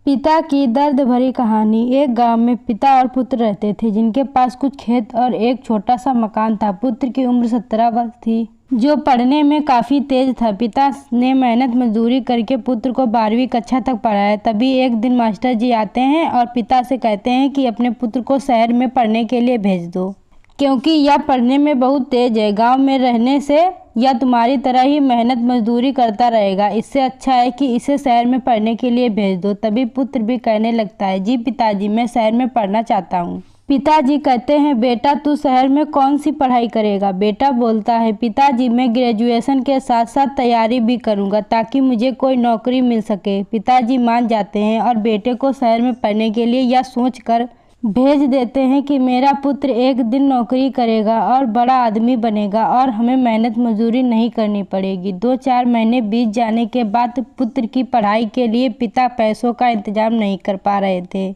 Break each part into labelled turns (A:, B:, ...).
A: पिता की दर्द भरी कहानी। एक गांव में पिता और पुत्र रहते थे, जिनके पास कुछ खेत और एक छोटा सा मकान था। पुत्र की उम्र 17 वर्ष थी, जो पढ़ने में काफी तेज था। पिता ने मेहनत मजदूरी करके पुत्र को 12वीं कक्षा तक पढ़ाया। तभी एक दिन मास्टर जी आते हैं और पिता से कहते हैं कि अपने पुत्र को शहर में पढ़ने के लिए भेज दो, क्योंकि यह पढ़ने में बहुत तेज है। गांव में रहने से यह तुम्हारी तरह ही मेहनत मजदूरी करता रहेगा। इससे अच्छा है कि इसे शहर में पढ़ने के लिए भेज दो। तभी पुत्र भी कहने लगता है, जी पिताजी, मैं शहर में पढ़ना चाहता हूँ। पिताजी कहते हैं, बेटा तू शहर में कौन सी पढ़ाई करेगा? बेटा बोलता है, पिताजी मैं ग्रेजुएशन के साथ साथ तैयारी भी करूँगा, ताकि मुझे कोई नौकरी मिल सके। पिताजी मान जाते हैं और बेटे को शहर में पढ़ने के लिए यह सोच कर भेज देते हैं कि मेरा पुत्र एक दिन नौकरी करेगा और बड़ा आदमी बनेगा और हमें मेहनत मजदूरी नहीं करनी पड़ेगी। 2-4 महीने बीत जाने के बाद पुत्र की पढ़ाई के लिए पिता पैसों का इंतजाम नहीं कर पा रहे थे।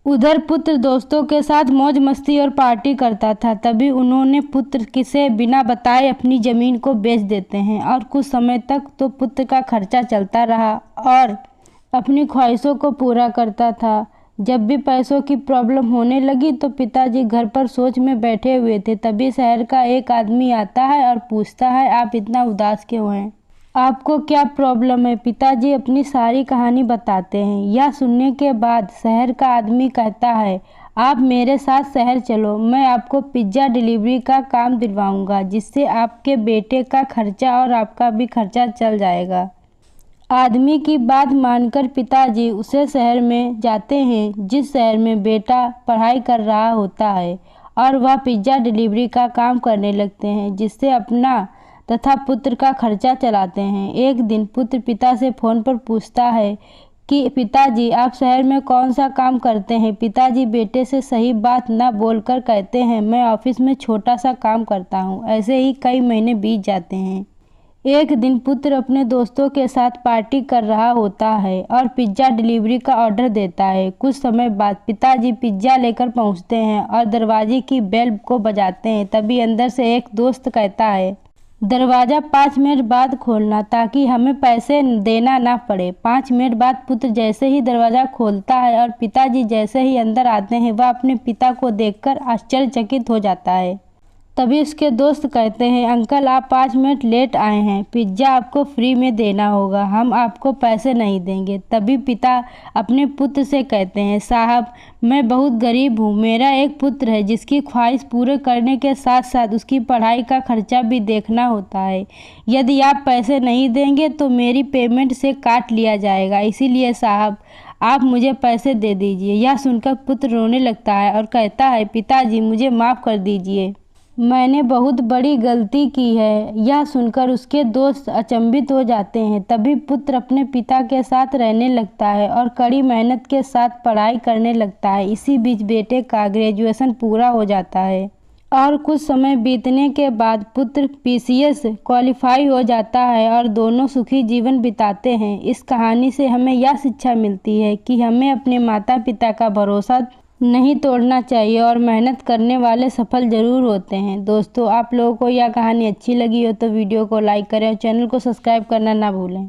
A: उधर पुत्र दोस्तों के साथ मौज मस्ती और पार्टी करता था। तभी उन्होंने पुत्र से बिना बताए अपनी ज़मीन को बेच देते हैं और कुछ समय तक तो पुत्र का खर्चा चलता रहा और अपनी ख्वाहिशों को पूरा करता था। जब भी पैसों की प्रॉब्लम होने लगी तो पिताजी घर पर सोच में बैठे हुए थे। तभी शहर का एक आदमी आता है और पूछता है, आप इतना उदास क्यों हैं? आपको क्या प्रॉब्लम है? पिताजी अपनी सारी कहानी बताते हैं। यह सुनने के बाद शहर का आदमी कहता है, आप मेरे साथ शहर चलो, मैं आपको पिज्ज़ा डिलीवरी का काम दिलवाऊंगा, जिससे आपके बेटे का खर्चा और आपका भी खर्चा चल जाएगा। आदमी की बात मानकर पिताजी उसे शहर में जाते हैं, जिस शहर में बेटा पढ़ाई कर रहा होता है, और वह पिज्ज़ा डिलीवरी का काम करने लगते हैं, जिससे अपना तथा पुत्र का खर्चा चलाते हैं। एक दिन पुत्र पिता से फ़ोन पर पूछता है कि पिताजी, आप शहर में कौन सा काम करते हैं? पिताजी बेटे से सही बात न बोलकर कहते हैं, मैं ऑफिस में छोटा सा काम करता हूँ। ऐसे ही कई महीने बीत जाते हैं। एक दिन पुत्र अपने दोस्तों के साथ पार्टी कर रहा होता है और पिज्ज़ा डिलीवरी का ऑर्डर देता है। कुछ समय बाद पिताजी पिज्ज़ा लेकर पहुंचते हैं और दरवाजे की बेल को बजाते हैं। तभी अंदर से एक दोस्त कहता है, दरवाज़ा 5 मिनट बाद खोलना, ताकि हमें पैसे देना ना पड़े। 5 मिनट बाद पुत्र जैसे ही दरवाज़ा खोलता है और पिताजी जैसे ही अंदर आते हैं, वह अपने पिता को देखकर आश्चर्यचकित हो जाता है। तभी उसके दोस्त कहते हैं, अंकल आप 5 मिनट लेट आए हैं, पिज्ज़ा आपको फ्री में देना होगा, हम आपको पैसे नहीं देंगे। तभी पिता अपने पुत्र से कहते हैं, साहब मैं बहुत गरीब हूँ, मेरा एक पुत्र है जिसकी ख्वाहिश पूरे करने के साथ साथ उसकी पढ़ाई का खर्चा भी देखना होता है। यदि आप पैसे नहीं देंगे तो मेरी पेमेंट से काट लिया जाएगा, इसीलिए साहब आप मुझे पैसे दे दीजिए। यह सुनकर पुत्र रोने लगता है और कहता है, पिताजी मुझे माफ़ कर दीजिए, मैंने बहुत बड़ी गलती की है। यह सुनकर उसके दोस्त अचंभित हो जाते हैं। तभी पुत्र अपने पिता के साथ रहने लगता है और कड़ी मेहनत के साथ पढ़ाई करने लगता है। इसी बीच बेटे का ग्रेजुएशन पूरा हो जाता है और कुछ समय बीतने के बाद पुत्र पीसीएस क्वालिफाई हो जाता है और दोनों सुखी जीवन बिताते हैं। इस कहानी से हमें यह शिक्षा मिलती है कि हमें अपने माता पिता का भरोसा नहीं तोड़ना चाहिए और मेहनत करने वाले सफल जरूर होते हैं। दोस्तों, आप लोगों को यह कहानी अच्छी लगी हो तो वीडियो को लाइक करें और चैनल को सब्सक्राइब करना ना भूलें।